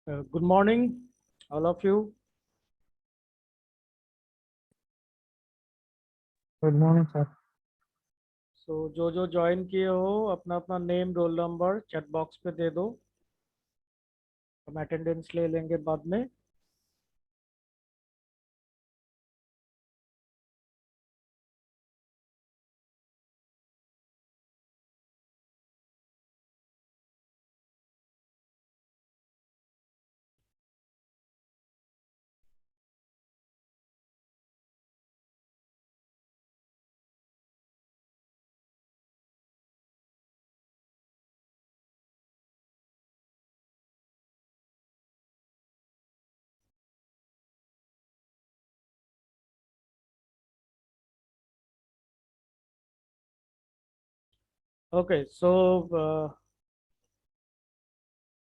Good morning, all of you. Good morning sir. So जो join किए हो अपना अपना name roll number chat box पे दे दो। हम अटेंडेंस ले लेंगे बाद में। Okay, so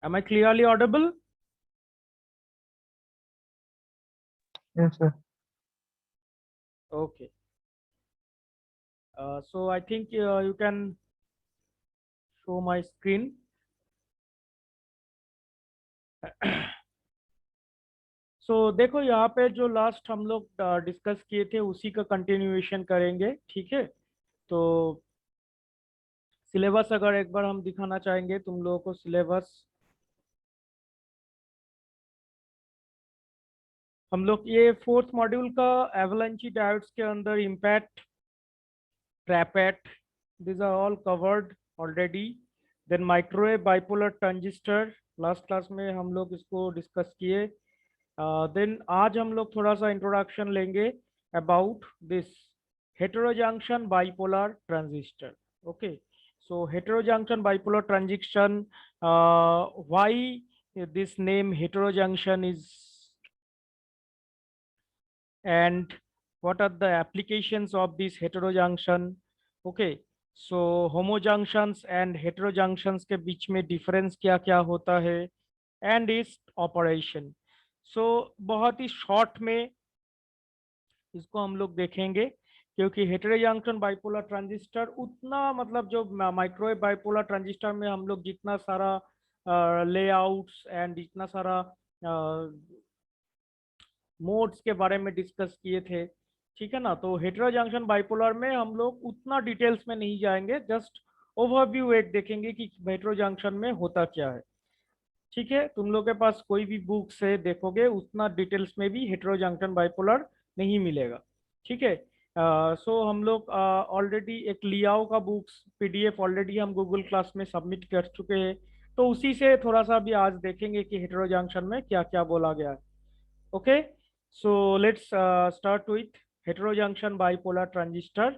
am I clearly audible? Yes sir. Okay. So I think you can show my screen. So देखो यहाँ पे जो लास्ट हम लोग डिस्कस किए थे उसी का कंटिन्यूएशन करेंगे, ठीक है। तो सिलेबस अगर एक बार हम दिखाना चाहेंगे तुम लोगों को सिलेबस। हम लोग ये फोर्थ मॉड्यूल का एवलांची डायोड्स के अंदर impact, TRAPATT, these are all covered already. Then microwave bipolar transistor last class में हम लोग इसको डिस्कस किए। देन आज हम लोग थोड़ा सा इंट्रोडक्शन लेंगे about this heterojunction bipolar transistor. Okay, so heterojunction bipolar transition, why this name heterojunction is, and what are the applications of this heterojunction. Okay, so homojunctions and heterojunctions के बीच में डिफरेंस क्या क्या होता है एंड इस operation. सो बहुत ही short में इसको हम लोग देखेंगे, क्योंकि हेटेरोजंक्शन बाइपोलर ट्रांजिस्टर उतना मतलब जो माइक्रोवेव बाइपोलर ट्रांजिस्टर में हम लोग जितना सारा लेआउट्स एंड जितना सारा मोड्स के बारे में डिस्कस किए थे, ठीक है ना। तो हेटेरोजंक्शन बाइपोलर में हम लोग उतना डिटेल्स में नहीं जाएंगे, जस्ट ओवरव्यू एक देखेंगे कि हेटेरोजंक्शन में होता क्या है, ठीक है। तुम लोग के पास कोई भी बुक से देखोगे उतना डिटेल्स में भी हेटेरोजंक्शन बाइपोलर नहीं मिलेगा, ठीक है। सो हम लोग ऑलरेडी एक लियाओ का बुक्स पीडीएफ ऑलरेडी हम गूगल क्लास में सबमिट कर चुके हैं, तो उसी से थोड़ा सा भी आज देखेंगे कि हेटेरोजंक्शन में क्या क्या बोला गया है। Okay, so let's start with heterojunction bipolar transistor.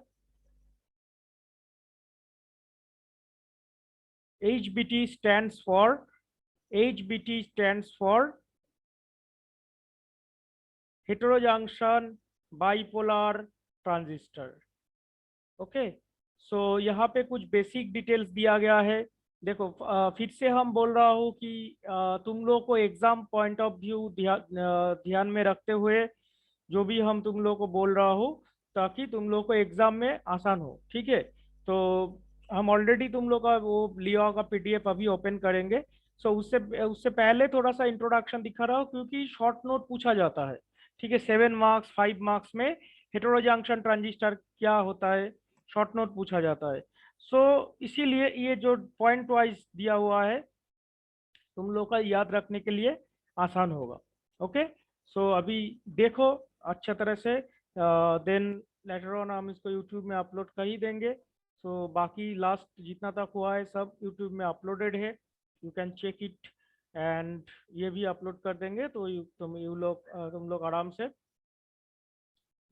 HBT stands for heterojunction bipolar transistor. Okay, so यहाँ पे कुछ बेसिक डिटेल्स दिया गया है। देखो फिर से हम बोल रहा हूँ कि तुम लोग को एग्जाम पॉइंट ऑफ व्यू ध्यान में रखते हुए जो भी हम तुम लोग को बोल रहा हूँ, ताकि तुम लोग को एग्जाम में आसान हो, ठीक है। तो हम ऑलरेडी तुम लोग का वो लिया का पीडीएफ अभी ओपन करेंगे। सो उससे उससे पहले थोड़ा सा इंट्रोडक्शन दिखा रहा हूँ, क्योंकि शॉर्ट नोट पूछा जाता है, ठीक है। 7 मार्क्स 5 मार्क्स में हेटेरोजंक्शन ट्रांजिस्टर क्या होता है शॉर्ट नोट पूछा जाता है। सो इसीलिए ये जो पॉइंट वाइज दिया हुआ है तुम लोग का याद रखने के लिए आसान होगा। ओके, सो अभी देखो अच्छा तरह से, देन लेटर ऑन हम इसको यूट्यूब में अपलोड कर ही देंगे। सो बाकी लास्ट जितना तक हुआ है सब यूट्यूब में अपलोडेड है, you can check it. And ये भी अपलोड कर देंगे तो तुम लोग आराम से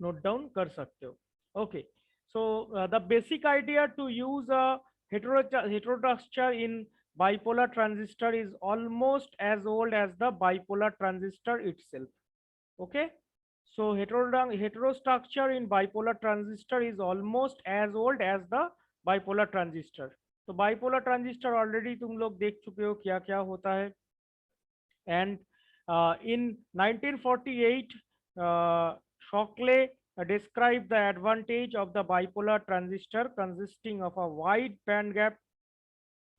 नोट डाउन कर सकते हो। Okay, so the basic idea to use a heterostructure in bipolar transistor is almost as old as the bipolar transistor itself. Okay, so heterostructure in bipolar transistor is almost as old as the bipolar transistor. तो bipolar transistor already तुम लोग देख चुके हो क्या क्या होता है। And in 1948, Shockley described the advantage of the bipolar transistor consisting of a wide bandgap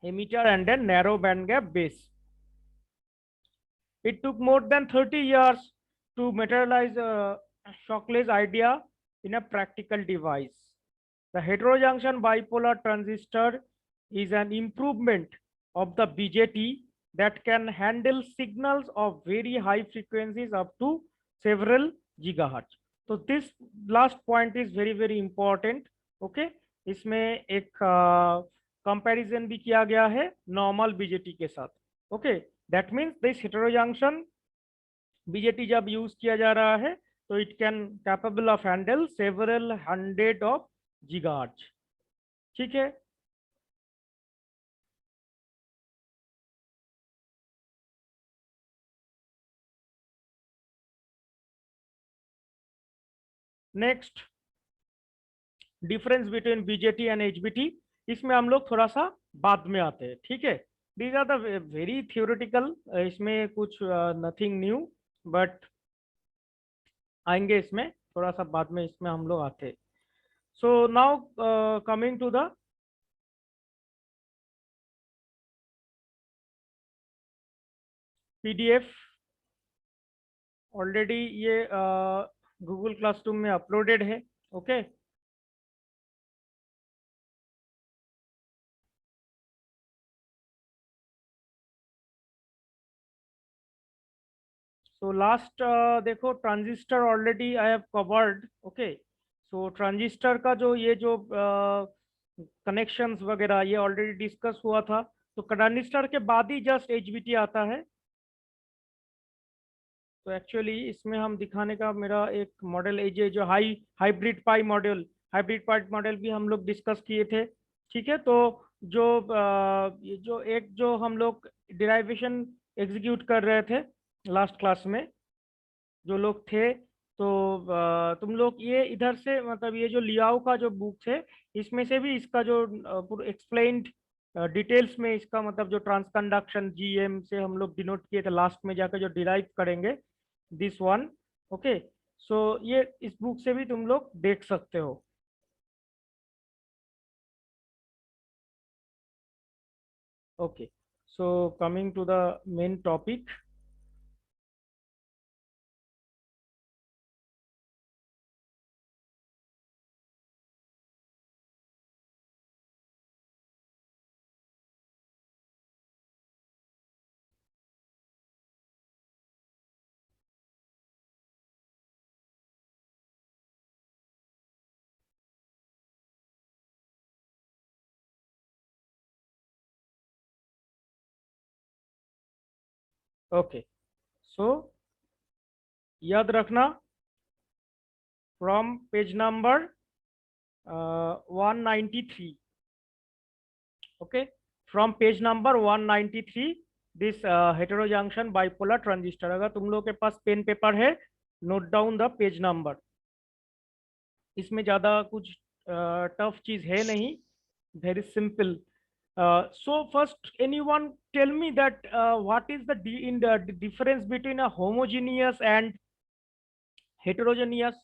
emitter and a narrow bandgap base. It took more than 30 years to materialize Shocklay's idea in a practical device. The heterojunction bipolar transistor is an improvement of the BJT that can handle signals of very high frequencies up to several gigahertz. So this last point is very important. Okay, इसमें एक comparison भी किया गया है normal BJT के साथ. Okay, that means this heterojunction BJT जब use किया जा रहा है तो it can capable of handle several hundred of gigahertz. ठीक है. Next, difference between BJT and HBT. इसमें हम लोग थोड़ा सा बाद में आते हैं. ठीक है, these are the very theoretical, इसमें कुछ नथिंग न्यू, बट आएंगे इसमें थोड़ा सा बाद में, इसमें हम लोग आते हैं. So now coming to the PDF. Already ये गूगल क्लासरूम में अपलोडेड है. ओके, so last देखो transistor already I have covered. Okay, so transistor का जो ये जो कनेक्शंस वगैरह ये ऑलरेडी डिस्कस हुआ था. तो ट्रांजिस्टर के बाद ही जस्ट एचबीटी आता है. तो एक्चुअली इसमें हम दिखाने का मेरा एक मॉडल है जो हाइब्रिड पाई मॉडल भी हम लोग डिस्कस किए थे. ठीक है, तो जो ये जो हम लोग डिराइवेशन एग्जीक्यूट कर रहे थे लास्ट क्लास में जो लोग थे, तो तुम लोग ये इधर से मतलब ये जो लियाओ का जो बुक है इसमें से भी इसका जो एक्सप्लेन्ड डिटेल्स में इसका मतलब जो ट्रांसकंडक्शन जीएम से हम लोग डिनोट किए थे लास्ट में जाकर जो डिराइव करेंगे दिस वन. ओके, सो ये इस बुक से भी तुम लोग देख सकते हो. Okay, so coming to the main topic. Okay, so याद रखना from page number 193. okay, from page number 193 this heterojunction bipolar transistor. अगर तुम लोग के पास पेन पेपर है, note down the page number. इसमें ज्यादा कुछ टफ चीज है नहीं, very simple. So first, anyone tell me that what is the difference between a homogeneous and heterogeneous?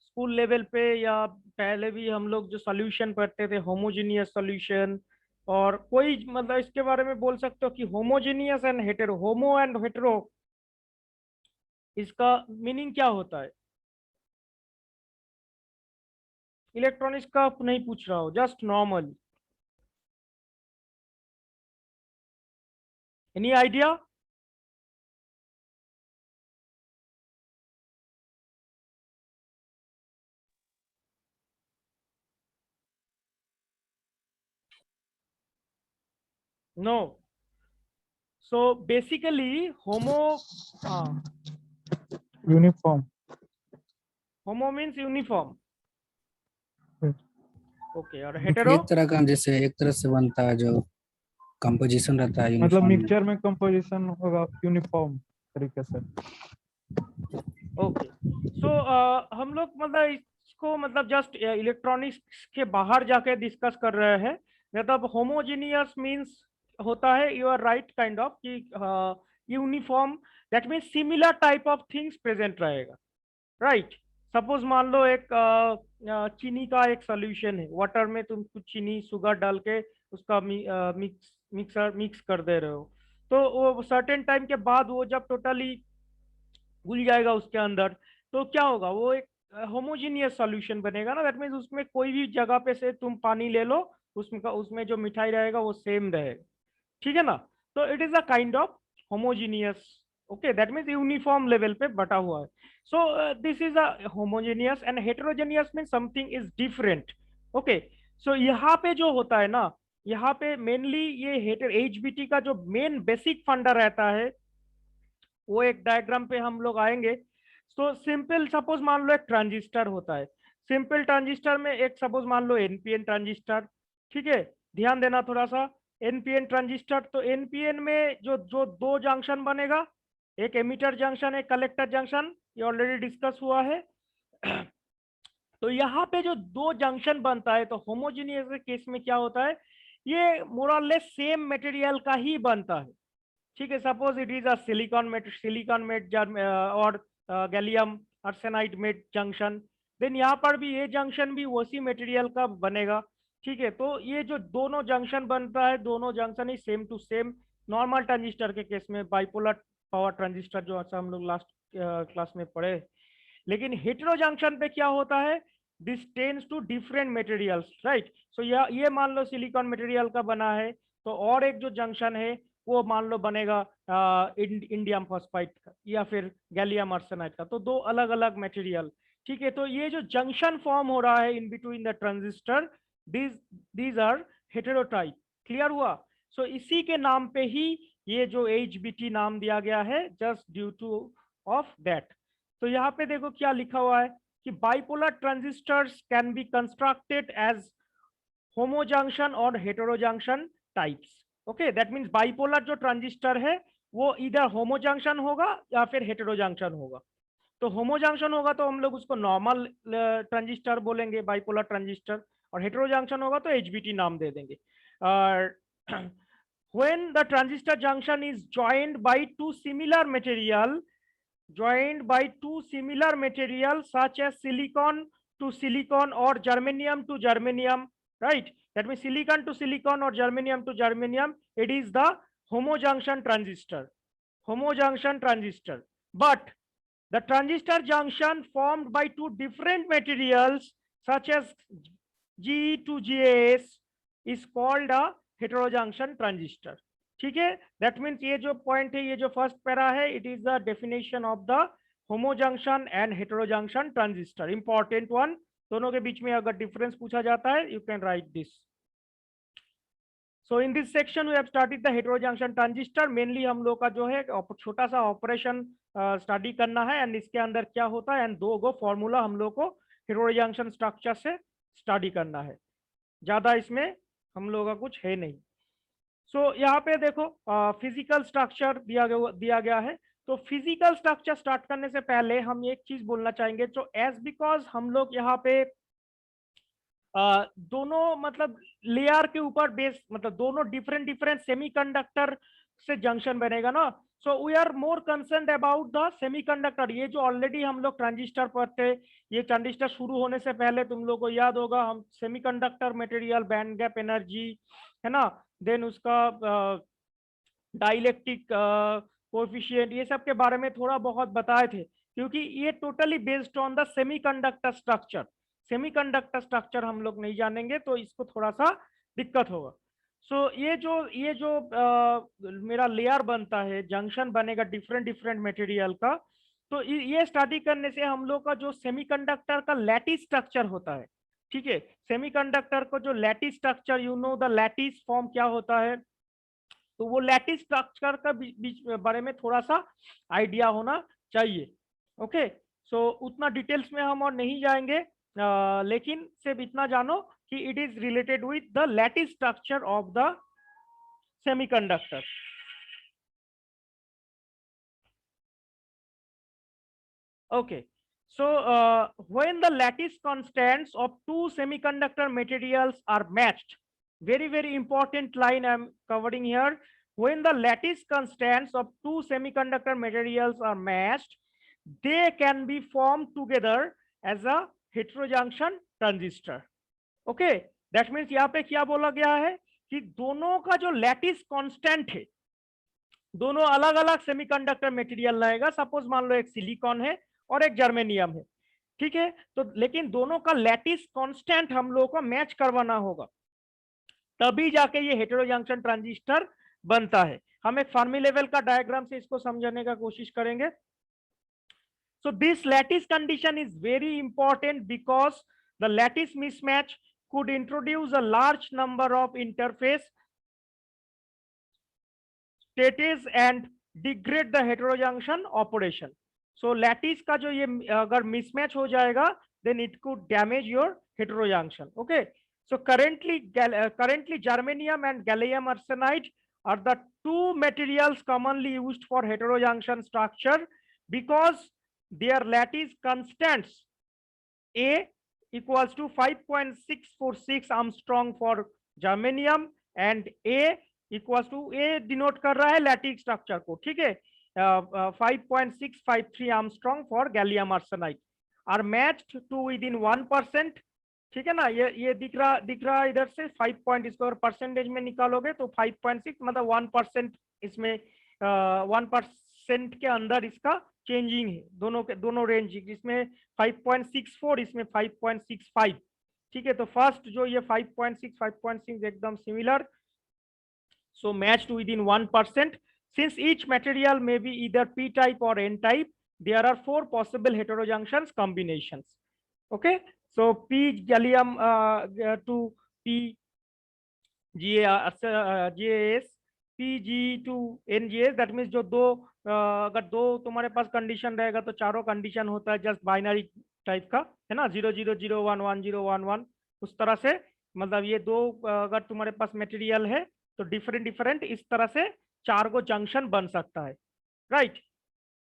School level पे या पहले भी हम लोग जो सॉल्यूशन पढ़ते थे, होमोजेनियस सॉल्यूशन, और कोई मतलब इसके बारे में बोल सकते हो कि homogeneous and hetero, homo and hetero, इसका मीनिंग क्या होता है? इलेक्ट्रॉनिक्स का नहीं पूछ रहा हूँ, just normal. Any idea? No. So basically uniform. Homo means uniform. Hmm. Okay, और हेटेरो एक तरह का जैसे एक तरह से बनता है जो कंपोजिशन रहता है मतलब यूनिफॉर्म. मिक्सचर में कंपोजिशन होगा यूनिफॉर्म तरीके से. ओके, सो हम लोग मतलब इसको मतलब जस्ट इलेक्ट्रॉनिक्स के बाहर जाके डिस्कस कर रहे हैं. मतलब होमोजेनियस मींस होता है, you are right, kind of कि uniform, that means similar type of things present रहेगा. राइट, सपोज मान लो एक चीनी का एक सॉल्यूशन है, वाटर में तुम कुछ चीनी शुगर डाल के उसका मिक्स मिक्स कर दे रहे हो, तो वो सर्टेन टाइम के बाद वो जब टोटली घुल जाएगा उसके अंदर, तो क्या होगा, वो एक होमोजीनियस सॉल्यूशन बनेगा ना। दैट मीन्स उसमें कोई भी जगह पे से तुम पानी ले लो, उसमें जो मिठाई रहेगा वो सेम रहेगा, ठीक है ना। तो it is a kind of homogeneous, okay, that means uniform level पे बटा हुआ है। So this is a homogeneous, and heterogeneous mean something is different, okay. So यहाँ पे जो होता है ना, यहाँ पे मेनली ये हेटर एचबीटी का जो मेन बेसिक फंडा रहता है, वो एक डायग्राम पे हम लोग आएंगे। तो सिंपल सपोज मान लो एक ट्रांजिस्टर होता है, सिंपल ट्रांजिस्टर में एक सपोज मान लो एनपीएन ट्रांजिस्टर, ठीक है। ध्यान देना थोड़ा सा, एनपीएन ट्रांजिस्टर, तो एनपीएन में जो जो दो जंक्शन बनेगा, एक एमिटर जंक्शन एक कलेक्टर जंक्शन, ये ऑलरेडी डिस्कस हुआ है। तो यहाँ पे जो दो जंक्शन बनता है, तो होमोजीनियस केस में क्या होता है, ये मोर और लेस सेम मटेरियल का ही बनता है, ठीक है। Suppose it is a silicon mat और gallium arsenide mat junction, then यहाँ पर भी ये जंक्शन भी उसी मटेरियल का बनेगा, ठीक है। तो ये जो दोनों जंक्शन बनता है, दोनों जंक्शन ही same to same, normal transistor के केस में बाइपोलर पावर ट्रांजिस्टर जो अच्छा हम लोग लास्ट क्लास में पढ़े। लेकिन हेटेरो जंक्शन पे क्या होता है, this tends to different materials, right. So ये मान लो सिलिकॉन मटेरियल का बना है, तो और एक जो जंक्शन है वो मान लो बनेगा इंडियम फॉस्फाइड का या फिर गैलियम आर्सेनाइड का, तो दो अलग अलग मटेरियल, ठीक है। तो ये जो जंक्शन फॉर्म हो रहा है in between the transistor, these are heterotype, clear हुआ। सो इसी के नाम पे ही ये जो HBT नाम दिया गया है, just due to of that. तो यहाँ पे देखो क्या लिखा हुआ है कि bipolar transistors can be constructed as homojunction और heterojunction types, okay. That means bipolar जो ट्रांजिस्टर है वो इधर होमो जंक्शन होगा या फिर हेटेरो जंक्शन होगा। तो होमो जंक्शन होगा तो हम लोग उसको नॉर्मल ट्रांजिस्टर बोलेंगे, बाइपोलर ट्रांजिस्टर, और हेटेरो जंक्शन होगा तो HBT नाम दे देंगे। when the transistor junction is joined by two similar materials such as silicon to silicon or germanium to germanium, right? That means silicon to silicon or germanium to germanium, it is the homo junction transistor, but the transistor junction formed by two different materials such as Ge to GaS is called a heterojunction transistor, ठीक है। That means ये जो point है, ये जो first para है, it is the definition of the homo junction and hetero junction transistor, important one. दोनों के बीच में अगर डिफरेंस पूछा जाता है, you can write this. So in this section we have started the hetero junction transistor. Mainly हम लोग का जो है छोटा सा ऑपरेशन स्टडी करना है, एंड इसके अंदर क्या होता है, एंड दो गो फॉर्मूला हम लोग को हेटेरो जंक्शन स्ट्रक्चर से स्टडी करना है, ज्यादा इसमें हम लोग का कुछ है नहीं। सो यहाँ पे देखो फिजिकल स्ट्रक्चर दिया गया है। तो फिजिकल स्ट्रक्चर स्टार्ट करने से पहले हम एक चीज बोलना चाहेंगे, तो एज बिकॉज हम लोग यहाँ पे दोनों मतलब लेयर के ऊपर बेस, मतलब दोनों डिफरेंट सेमीकंडक्टर से जंक्शन बनेगा ना। So we are more concern about the semiconductor. ये जो ऑलरेडी हम लोग ट्रांजिस्टर पढ़ते, ये ट्रांजिस्टर शुरू होने से पहले तुम लोग को याद होगा, हम semiconductor material, band gap energy, है ना, देन उसका डाइलेक्ट्रिक कोएफिशिएंट, ये सब के बारे में थोड़ा बहुत बताए थे, क्योंकि ये totally based on the semiconductor structure. Semiconductor structure हम लोग नहीं जानेंगे तो इसको थोड़ा सा दिक्कत होगा। सो ये जो मेरा लेयर बनता है, जंक्शन बनेगा डिफरेंट मटेरियल का, तो ये स्टडी करने से हम लोग का जो सेमीकंडक्टर का लैटिस स्ट्रक्चर होता है, ठीक है, सेमीकंडक्टर को जो lattice structure, you know the lattice form क्या होता है, तो वो लैटिस स्ट्रक्चर का बीच बारे में थोड़ा सा आइडिया होना चाहिए, ओके। सो उतना डिटेल्स में हम और नहीं जाएंगे, लेकिन सिर्फ इतना जानो कि it is related with the lattice structure of the semiconductor. Okay, so when the lattice constants of two semiconductor materials are matched, very important line I'm covering here. When the lattice constants of two semiconductor materials are matched, they can be formed together as a heterojunction transistor. Okay, that means यहाँ पे क्या बोला गया है कि दोनों का जो लैटिस कांस्टेंट है, दोनों अलग अलग सेमीकंडक्टर मटेरियल रहेगा। सपोज मान लो एक सिलिकॉन है और एक जर्मेनियम है, ठीक है। तो लेकिन दोनों का लैटिस कांस्टेंट हम लोगों को मैच करवाना होगा, तभी जाके ये हेटेरो जंक्शन ट्रांजिस्टर बनता है। हम एक फर्मी लेवल का डायग्राम से इसको समझने का कोशिश करेंगे। So this lattice condition is very important because the lattice mismatch could introduce a large number of interface states and degrade the heterojunction operation. So lattice का जो ये अगर mismatch हो जाएगा, then it could damage your heterojunction. Okay. So currently germanium and gallium arsenide are the two materials commonly used for heterojunction structure because their lattice constants A equals to 5.646 Armstrong for germanium and A equals to A denote कर रहा है lattice structure को, ठीक है, 5.653 Armstrong for gallium arsenide are matched to within 1%, ठीक है ना। ये दिख रहा इधर से 5 पॉइंट, इसको अगर परसेंटेज में निकालोगे तो 5.6 मतलब 1%, इसमें 1% के अंदर इसका चेंजिंग है, दोनों रेंज, इसमें 5.64, इसमें 5.65, ठीक है। तो फर्स्ट जो ये 5.6 एकदम similar, so matched within 1%. Since each material may be either p type or n type, there are 4 possible heterojunctions combinations. Okay, so p gallium to p GAS, pg to ngas, that means जो अगर दो तुम्हारे पास condition रहेगा तो चारों condition होता है just binary type का, है ना, 0 0 0 1 1 0 1 1, उस तरह से। मतलब ये दो अगर तुम्हारे पास मटेरियल है तो डिफरेंट इस तरह से 4 को जंक्शन बन सकता है, right.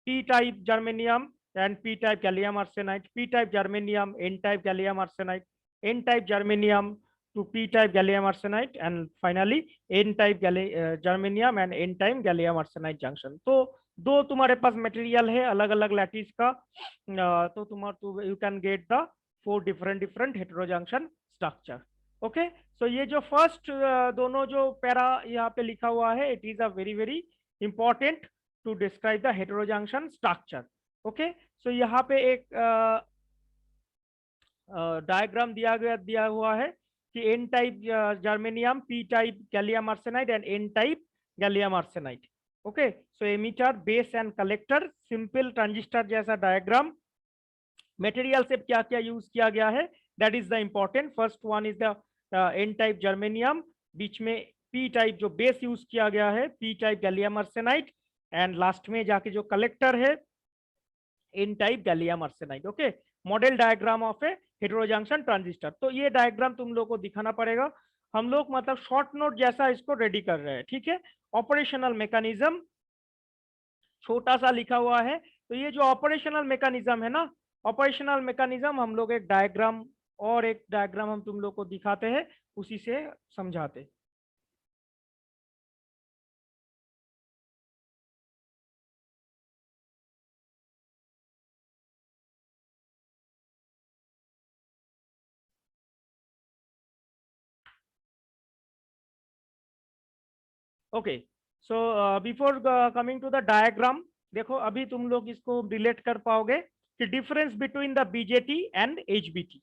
P type germanium and P type gallium arsenide, P type germanium, N type gallium arsenide, N type germanium to p type gallium arsenide, and finally n type germanium and n type gallium arsenide junction. तो दो तुम्हारे पास material है अलग अलग lattice का, तो you can get the 4 different heterojunction structure. Okay, so ये जो फर्स्ट दोनों जो पैरा यहाँ पे लिखा हुआ है, it is a very important to describe the heterojunction structure. Okay, so यहाँ पे एक डायग्राम दिया हुआ है कि n type germanium, p type gallium arsenide and n type gallium arsenide. Okay, so emitter, base and collector, simple transistor जैसा diagram. Material से क्या क्या यूज किया गया है, that is the important. First one is the n type germanium, बीच में p type जो बेस यूज किया गया है, p type gallium arsenide, and last में जाके जो कलेक्टर है n type gallium arsenide. Okay, model diagram of a heterojunction transistor. तो ये डायग्राम तुम लोग को दिखाना पड़ेगा, हम लोग मतलब शॉर्ट नोट जैसा इसको रेडी कर रहे हैं, ठीक है। ऑपरेशनल मैकेनिज्म छोटा सा लिखा हुआ है, तो ये जो ऑपरेशनल मैकेनिज्म है ना, ऑपरेशनल मैकेनिज्म हम लोग एक डायग्राम हम तुम लोग को दिखाते हैं, उसी से समझाते। Okay, so before coming to the diagram, देखो अभी तुम लोग इसको रिलेट कर पाओगे कि difference between the BJT and HBT,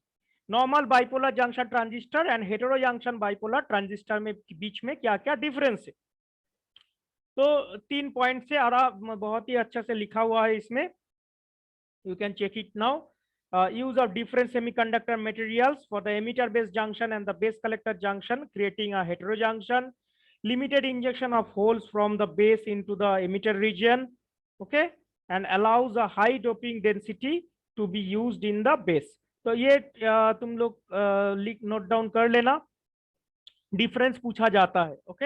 normal bipolar junction transistor and hetero junction bipolar transistor में बीच में क्या क्या डिफरेंस है। तो 3 पॉइंट से आराम बहुत ही अच्छा से लिखा हुआ है इसमें, you can check it now. Use of different semiconductor materials for the emitter based junction and the base collector junction, creating a heterojunction. Limited injection of holes from the base into the emitter region, okay, and allows a high doping density to be used in the base. तो ये तुम लोग note down कर लेना, difference पूछा जाता है। Okay,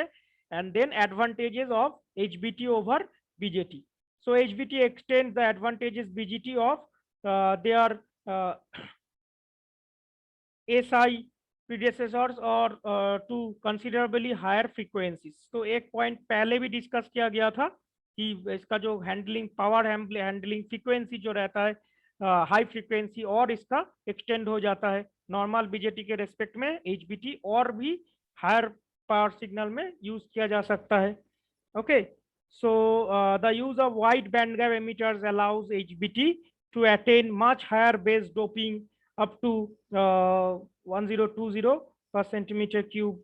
and then advantages of HBT over BJT. So HBT extends the advantages BJT of their SI predecessors or to considerably higher frequencies. तो एक पॉइंट पहले भी डिस्कस किया गया था कि इसका जो हैंडलिंग पावर हैंडलिंग फ्रीक्वेंसी जो रहता है हाई फ्रीक्वेंसी, और इसका एक्सटेंड हो जाता है नॉर्मल BJT के रेस्पेक्ट में HBT और भी हायर पावर सिग्नल में यूज किया जा सकता है। Okay, so the use of wide band gap emitters allows HBT to attain much higher base doping up to 1020 पर सेंटीमीटर क्यूब।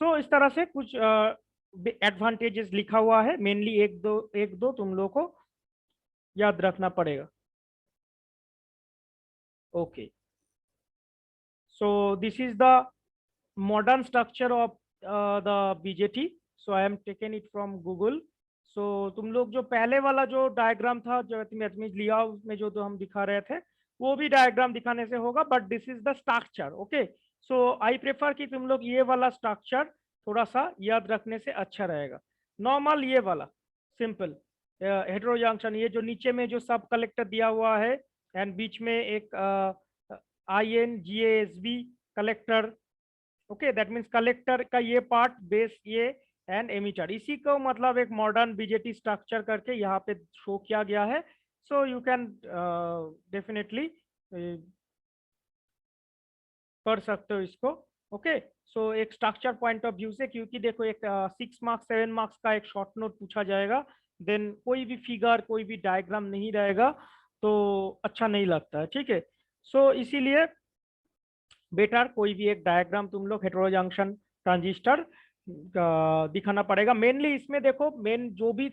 सो इस तरह से कुछ एडवांटेजेस लिखा हुआ है, मेनली एक दो तुम लोग को याद रखना पड़ेगा। Okay, so this is the modern structure of the BJT, so I am taken it from Google। so तुम लोग जो पहले वाला जो डायग्राम था जो लिया उसमें जो हम दिखा रहे थे वो भी डायग्राम दिखाने से होगा, but this is the structure. Okay, so I prefer कि तुम लोग ये वाला स्ट्रक्चर थोड़ा सा याद रखने से अच्छा रहेगा। नॉर्मल ये वाला सिंपल हेटेरो जंक्शन, ये जो नीचे में जो सब कलेक्टर दिया हुआ है एंड बीच में एक INGASB collector. Okay, that means collector का ये पार्ट, बेस ये एंड एमिटर, इसी को मतलब एक मॉडर्न BJT स्ट्रक्चर करके यहाँ पे शो किया गया है। सो यू कैन डेफिनेटली पढ़ सकते हो इसको। ओके, सो एक स्ट्रक्चर पॉइंट ऑफ व्यू से, क्योंकि देखो एक 6 मार्क्स 7 मार्क्स का एक शॉर्ट नोट पूछा जाएगा, देन कोई भी फिगर कोई भी डायग्राम नहीं रहेगा तो अच्छा नहीं लगता है। ठीक है, सो इसीलिए बेटर कोई भी एक डायग्राम तुम लोग हेटेरो जंक्शन ट्रांजिस्टर दिखाना पड़ेगा। मेनली इसमें देखो मेन जो भी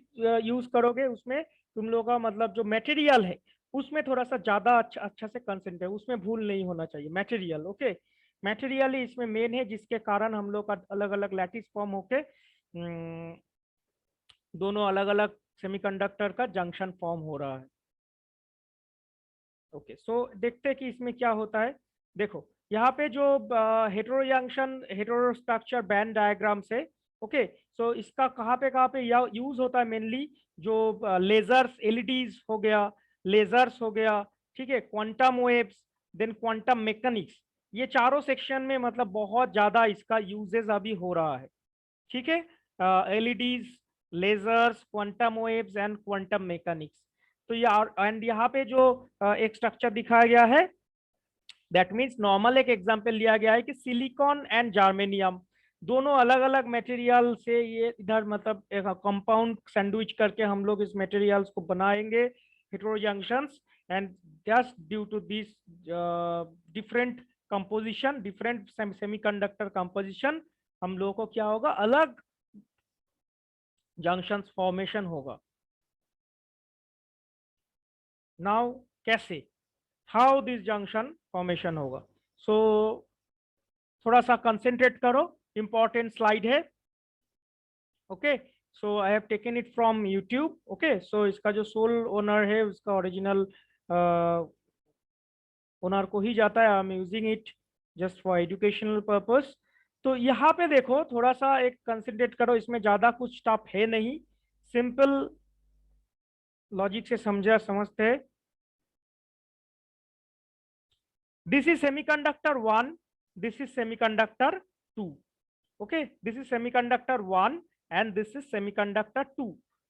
यूज करोगे उसमें तुम लोग का मतलब जो मटेरियल है उसमें थोड़ा सा ज्यादा अच्छा से कंसेंट्रेट है, उसमें भूल नहीं होना चाहिए मटेरियल। ओके, मटेरियल ही इसमें मेन है जिसके कारण हम लोग का अलग अलग लैटिस फॉर्म होके दोनों अलग अलग सेमीकंडक्टर का जंक्शन फॉर्म हो रहा है। ओके, सो देखते हैं कि इसमें क्या होता है। देखो यहाँ पे जो hetero junction hetero structure band diagram से, ओके, सो इसका कहाँ पे यूज होता है मेनली जो लेजर्स LEDs हो गया, लेजर्स हो गया, ठीक है, quantum waves, then quantum mechanics, ये चारों सेक्शन में मतलब बहुत ज्यादा इसका यूजेस अभी हो रहा है। ठीक है, LEDs, lasers, quantum waves and quantum mechanics. तो एंड यहाँ पे जो एक स्ट्रक्चर दिखाया गया है दैट मीन्स नॉर्मल एक एग्जांपल लिया गया है कि सिलिकॉन एंड जर्मेनियम दोनों अलग अलग मटेरियल से ये इधर मतलब एक कंपाउंड सैंडविच करके हम लोग इस मटेरियल्स को बनाएंगे heterojunctions, and just due to this different composition, different semiconductor composition, हम लोगों को क्या होगा, अलग जंक्शंस फॉर्मेशन होगा। नाउ कैसे, हाउ दिस जंक्शन फॉर्मेशन होगा, सो थोड़ा सा कंसेंट्रेट करो, इंपॉर्टेंट स्लाइड है। Okay, so I have taken it from YouTube. Okay, so इसका जो सोल ओनर है उसका ओरिजिनल ओनर को ही जाता है, I am using it just for educational purpose. तो यहाँ पे देखो थोड़ा सा एक कंसेंट्रेट करो, इसमें ज्यादा कुछ टफ है नहीं, सिंपल लॉजिक से समझते हैं। This is semiconductor 1, this is semiconductor 2. Okay, this is semiconductor 1 and this is semiconductor 2,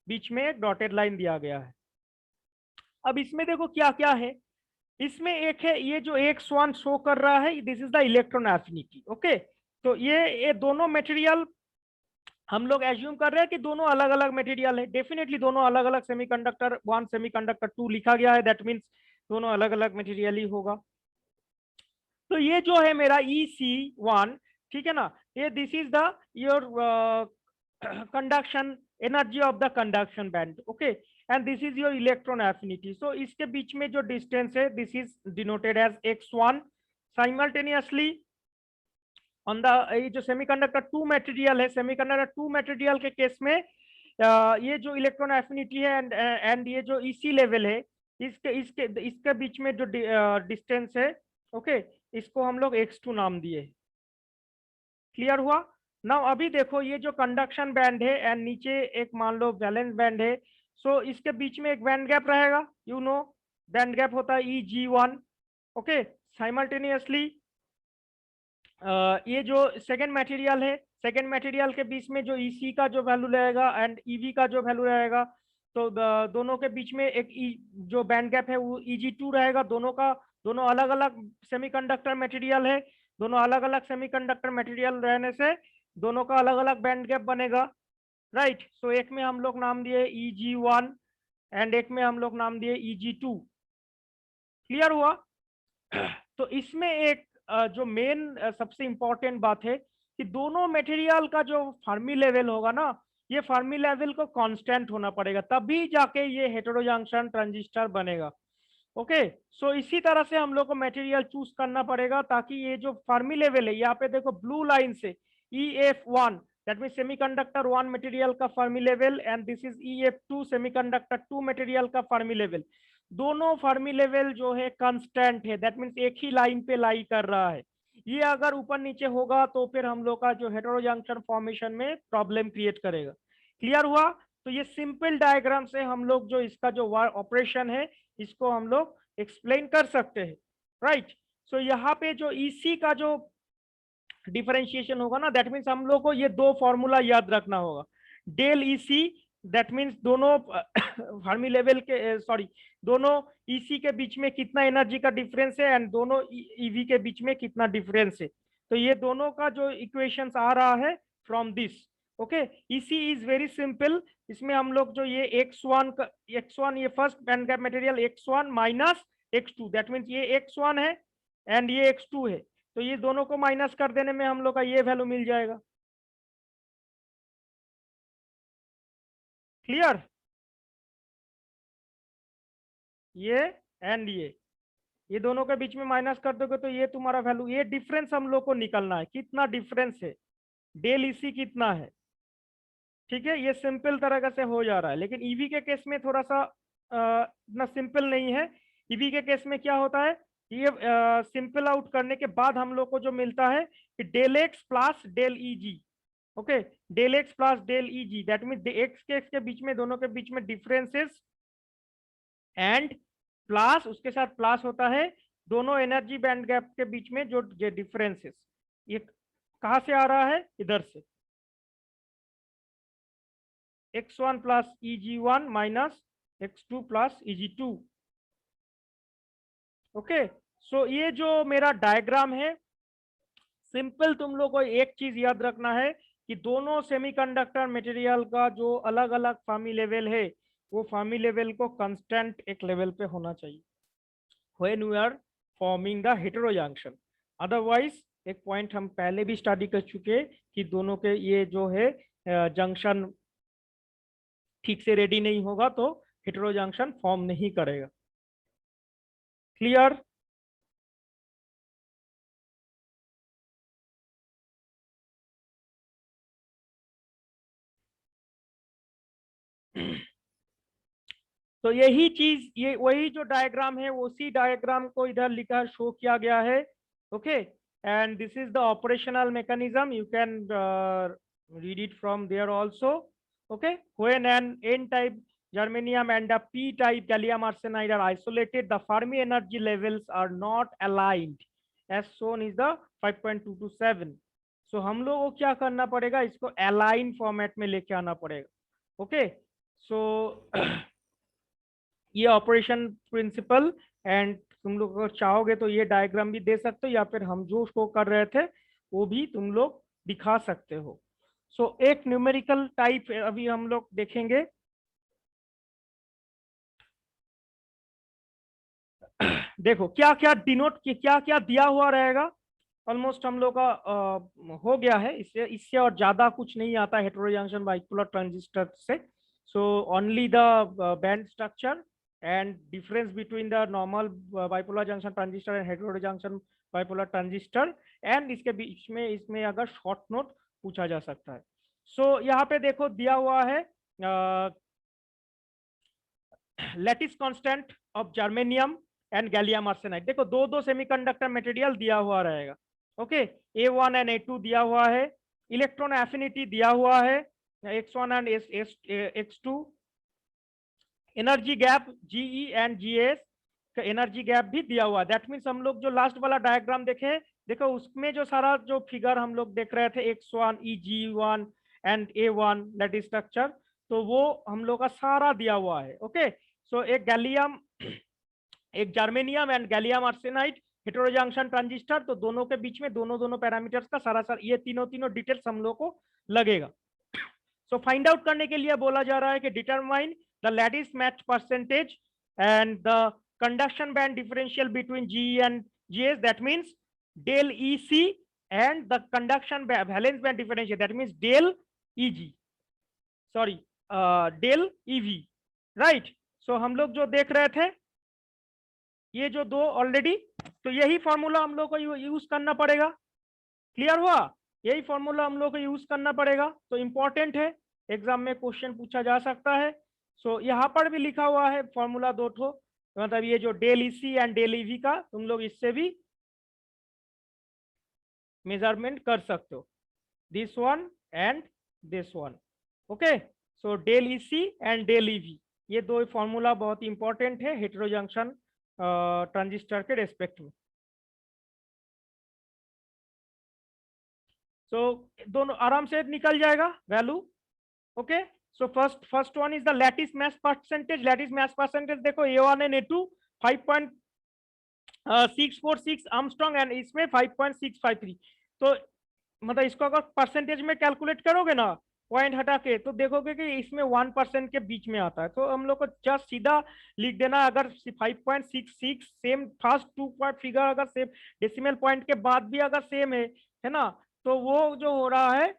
बीच में एक डॉटेड लाइन दिया गया है। अब इसमें देखो क्या क्या है, इसमें एक है ये जो X1 शो कर रहा है, this is the electron affinity. Okay, तो ये दोनों मटेरियल हम लोग एज्यूम कर रहे हैं कि दोनों अलग अलग मटेरियल है, डेफिनेटली दोनों अलग अलग सेमीकंडक्टर 1 सेमीकंडक्टर 2 लिखा गया है, दैट मीन्स दोनों अलग अलग मटेरियल ही होगा। तो ये जो है मेरा EC1, ठीक है ना, ये this is the your conduction energy of the conduction band. Okay, and this is your electron affinity. So इसके बीच में जो डिस्टेंस है this is denoted as X1। Simultaneously on the ये जो सेमीकंडक्टर 2 मटेरियल है, सेमीकंडक्टर 2 मटेरियल के case में ये जो इलेक्ट्रॉन एफिनिटी है एंड ये जो EC लेवल है, इसके बीच में जो डिस्टेंस है, ओके, इसको हम लोग X2 नाम दिए। क्लियर हुआ? नाउ अभी देखो ये जो कंडक्शन बैंड है एंड नीचे एक मान लो वैलेंस बैंड है, सो इसके बीच में एक बैंड गैप रहेगा, यू नो बैंड गैप होता है EG1। ओके, साइमल्टेनियसली ये जो सेकेंड मटेरियल है, सेकेंड मटेरियल के बीच में जो EC का जो वैल्यू रहेगा एंड EV का जो वैल्यू रहेगा, तो दोनों के बीच में एक जो बैंड गैप है वो EG2 रहेगा। दोनों अलग अलग सेमीकंडक्टर मटेरियल है, दोनों अलग अलग सेमीकंडक्टर मटेरियल रहने से दोनों का अलग अलग बैंड गैप बनेगा, राइट। सो एक में हम लोग नाम दिए Eg1 एंड एक में हम लोग नाम दिए Eg2। क्लियर हुआ? तो इसमें एक जो मेन सबसे इंपॉर्टेंट बात है कि दोनों मटेरियल का जो फर्मी लेवल होगा ना, ये फर्मी लेवल को कांस्टेंट होना पड़ेगा, तभी जाके ये हेटेरो जंक्शन ट्रांजिस्टर बनेगा। ओके, सो इसी तरह से हम लोग को मटेरियल चूज करना पड़ेगा ताकि ये जो फर्मी लेवल है, यहाँ पे देखो ब्लू लाइन से EF1 that mean semiconductor 1 material का Fermi level and this is EF2 semiconductor 2 material का फर्मी लेवल। दोनों फर्मी लेवल जो है कांस्टेंट है, दैट मीन्स एक ही लाइन पे लाई कर रहा है। ये अगर ऊपर नीचे होगा तो फिर हम लोग का जो हेटेरो जंक्शन फॉर्मेशन में प्रॉब्लम क्रिएट करेगा। क्लियर हुआ? तो ये सिंपल डायग्राम से हम लोग जो इसका जो ऑपरेशन है इसको हम लोग एक्सप्लेन कर सकते हैं, राइट। सो यहाँ पे जो EC का जो डिफरेंशिएशन होगा ना, दैट मीन्स हम लोग को ये दो फॉर्मूला याद रखना होगा। डेल EC दैट मीन्स दोनों फर्मी लेवल के सॉरी दोनों EC के बीच में कितना एनर्जी का डिफरेंस है एंड दोनों EV के बीच में कितना डिफरेंस है। तो ये दोनों का जो इक्वेशंस आ रहा है from this. Okay, EC is very simple. इसमें हम लोग जो ये X1 ये first band gap material X1 minus X2 that means ये X1 है एंड ये X2 है, तो ये दोनों को माइनस कर देने में हम लोग का ये वैल्यू मिल जाएगा। क्लियर? ये एंड ये दोनों के बीच में माइनस कर दोगे तो ये तुम्हारा वैल्यू, ये डिफरेंस हम लोग को निकलना है, कितना डिफरेंस है, डेल EC कितना है। ठीक है, ये सिंपल तरीके से हो जा रहा है, लेकिन ईवी के केस में थोड़ा सा इतना सिंपल नहीं है। ईवी के केस में क्या होता है, ये सिंपल आउट करने के बाद हम लोग को जो मिलता है कि del x plus del EG। Okay, del x plus del EG that mean x के बीच में दोनों के बीच में डिफरेंसेस एंड प्लस उसके साथ प्लस होता है दोनों एनर्जी बैंड गैप के बीच में जो डिफरेंसेस। ये कहाँ से आ रहा है? इधर से X1 plus EG1 minus X2 plus EG2। Okay, so ये जो मेरा डायग्राम है, सिंपल तुम लोग को एक चीज याद रखना है कि दोनों सेमीकंडक्टर मटेरियल का जो अलग अलग फर्मी लेवल है, वो फर्मी लेवल को कांस्टेंट एक लेवल पे होना चाहिए when we are forming the hetero junction. Otherwise एक पॉइंट हम पहले भी स्टडी कर चुके कि दोनों के ये जो है जंक्शन ठीक से रेडी नहीं होगा तो हेटेरो जंक्शन फॉर्म नहीं करेगा। क्लियर? तो यही चीज, ये वही जो डायग्राम है उसी डायग्राम को इधर लिखा शो किया गया है। Okay, and this is the operational mechanism, you can read it from there also. Okay, when an n-type germanium and a p-type gallium arsenide are isolated, the Fermi energy levels are not aligned as shown is the 5.227. so हम लोग को क्या करना पड़ेगा, इसको align format में लेके आना पड़ेगा। ओके, सो ये ऑपरेशन प्रिंसिपल एंड तुम लोग अगर चाहोगे तो ये डायग्राम भी दे सकते हो या फिर हम जो शो कर रहे थे वो भी तुम लोग दिखा सकते हो। सो एक न्यूमेरिकल टाइप अभी हम लोग देखेंगे। देखो क्या क्या डिनोट क्या क्या दिया हुआ रहेगा, ऑलमोस्ट हम लोग का हो गया है, इससे और ज्यादा कुछ नहीं आता हेटेरो जंक्शन बाइपोलर ट्रांजिस्टर से। So only the band structure and difference between the normal bipolar junction transistor and heterogeneous junction bipolar transistor and इसके बीच में इसमें अगर शॉर्ट नोट पूछा जा सकता है। सो यहाँ पे देखो दिया हुआ है lattice constant of germanium and gallium arsenide. देखो दो दो सेमीकंडक्टर मटेरियल दिया हुआ रहेगा। ओके, A1 एंड A2 दिया हुआ है, इलेक्ट्रॉन एफिनिटी दिया हुआ है X1 and X2, energy gap GE and GS का एनर्जी गैप भी दिया हुआ। दैट मीन्स हम लोग जो लास्ट वाला डायग्राम देखे, देखो उसमें जो सारा जो फिगर हम लोग देख रहे थे X1 EG1 and A1 lattice structure, तो वो हम लोग का सारा दिया हुआ है। ओके, सो एक गैलियम एक germanium and gallium arsenide hetero junction transistor, तो दोनों के बीच में दोनों पैरामीटर्स का सारा ये तीनों डिटेल्स हम लोग को लगेगा। सो फाइंड आउट करने के लिए बोला जा रहा है कि determine the lattice match percentage and the conduction band differential between ji and GS, that means del EC and the conduction valence band differential, that means del EG, sorry, del EV, right? So हम लोग जो देख रहे थे ये जो दो already, तो यही फॉर्मूला हम लोग को यूज करना पड़ेगा। क्लियर हुआ? यही फॉर्मूला हम लोग को यूज करना पड़ेगा, तो इंपॉर्टेंट है, एग्जाम में क्वेश्चन पूछा जा सकता है। सो यहाँ पर भी लिखा हुआ है फॉर्मूला दो ठो, मतलब ये जो del EC and del EV का तुम लोग इससे भी मेजरमेंट कर सकते हो, this one and this one. Okay, so del EC and del EV ये दो फॉर्मूला बहुत इंपॉर्टेंट है हेटेरो जंक्शन ट्रांजिस्टर के रेस्पेक्ट में। सो दोनों आराम से निकल जाएगा value. Okay, so first one is the lattice match percentage. Lattice match percentage देखो A1 and A2 5.646 Armstrong and इसमें 5.653, तो मतलब इसको अगर परसेंटेज में कैलकुलेट करोगे ना पॉइंट हटा के, तो देखोगे कि इसमें 1% के बीच में आता है। तो हम लोग को जस्ट सीधा लिख देना, अगर 5.66 सेम फर्स्ट 2 पॉइंट फिगर अगर सेम डेसिमल पॉइंट के बाद भी अगर सेम है ना, तो वो जो हो रहा है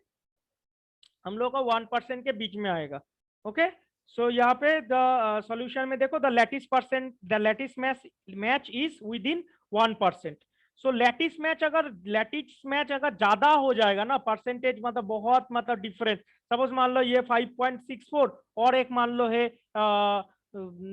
हम लोग का 1% के बीच में आएगा। ओके, सो यहाँ पे द सॉल्यूशन में देखो the lattice match is with in 1%। So lattice match अगर ज्यादा हो जाएगा ना परसेंटेज, मतलब बहुत मतलब डिफरेंस, सपोज मान लो ये 5.64 और एक मान लो है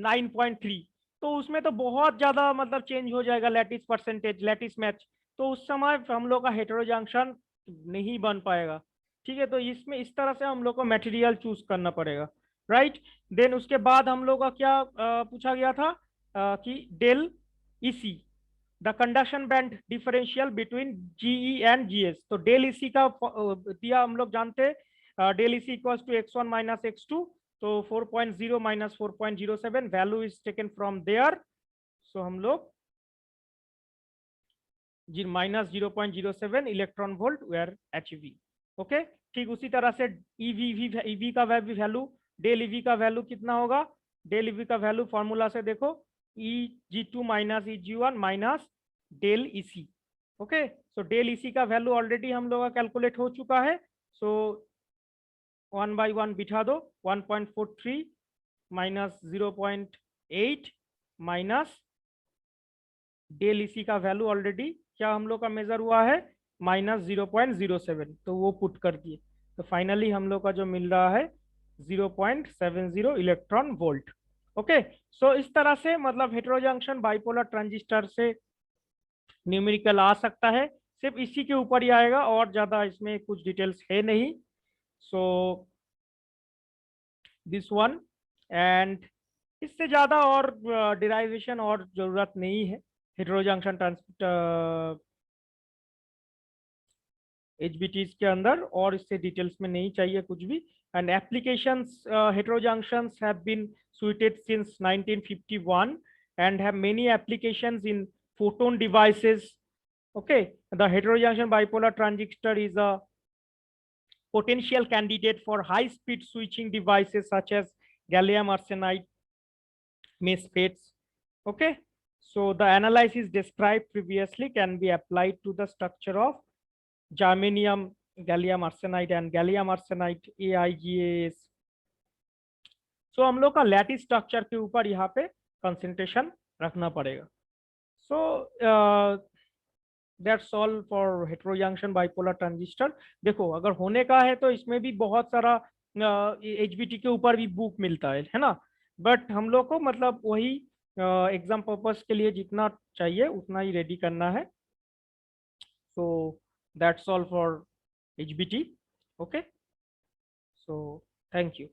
9.3, तो उसमें तो बहुत ज्यादा मतलब चेंज हो जाएगा लैटिस परसेंटेज, लैटिस मैच, तो उस समय हम लोग का हेटेरो जंक्शन नहीं बन पाएगा। ठीक है, तो इसमें इस तरह से हम लोग को मटेरियल चूज करना पड़ेगा, राइट। देन उसके बाद हम लोग का क्या पूछा गया था कि del EC the conduction band differential between GE and GS, तो डेल EC का दिया हम लोग जानते हैं, del EC equals to x1 minus x2, तो 4.0 minus 4.07 value is taken from there, so हम लोग minus 0.07 electron volt where HV। Okay, ठीक उसी तरह से EV का वैल्यू, डेल EV का वैल्यू कितना होगा, डेल EV का वैल्यू फॉर्मूला से देखो EG2 minus EG1 minus del EC। Okay, so del EC का वैल्यू ऑलरेडी हम लोग का कैलकुलेट हो चुका है, सो 1 बाई 1 बिठा दो, 1.43 माइनस 0.8 माइनस डेल EC का वैल्यू ऑलरेडी क्या हम लोग का मेजर हुआ है माइनस 0.07, तो वो पुट कर दिए, तो फाइनली हम लोग का जो मिल रहा है 0.70 इलेक्ट्रॉन वोल्ट। ओके, सो इस तरह से मतलब हेटेरो जंक्शन बाइपोलर ट्रांजिस्टर से न्यूमेरिकल आ सकता है, सिर्फ इसी के ऊपर ही आएगा और ज्यादा इसमें कुछ डिटेल्स है नहीं। सो दिस वन, एंड इससे ज्यादा और डिराइवेशन और जरूरत नहीं है हेटेरो जंक्शन HBTs के अंदर, और इससे डिटेल्स में नहीं चाहिए कुछ भी। And applications hetero junctions have been suited since 1951 and have many applications in photon devices. Okay, the heterojunction bipolar transistor is a potential candidate for high speed switching devices such as gallium arsenide MESFETs. Okay, so the analysis described previously can be applied to the structure of germanium gallium arsenide and gallium arsenide AIGAS. सो हम लोग का lattice structure के ऊपर यहाँ पे concentration रखना पड़ेगा। So that's all for hetero junction bipolar transistor. देखो अगर होने का है तो इसमें भी बहुत सारा HBT के ऊपर भी बुक मिलता है ना, बट हम लोग को मतलब वही एग्जाम पर्पस के लिए जितना चाहिए उतना ही रेडी करना है। So that's all for HBT। Okay, so thank you.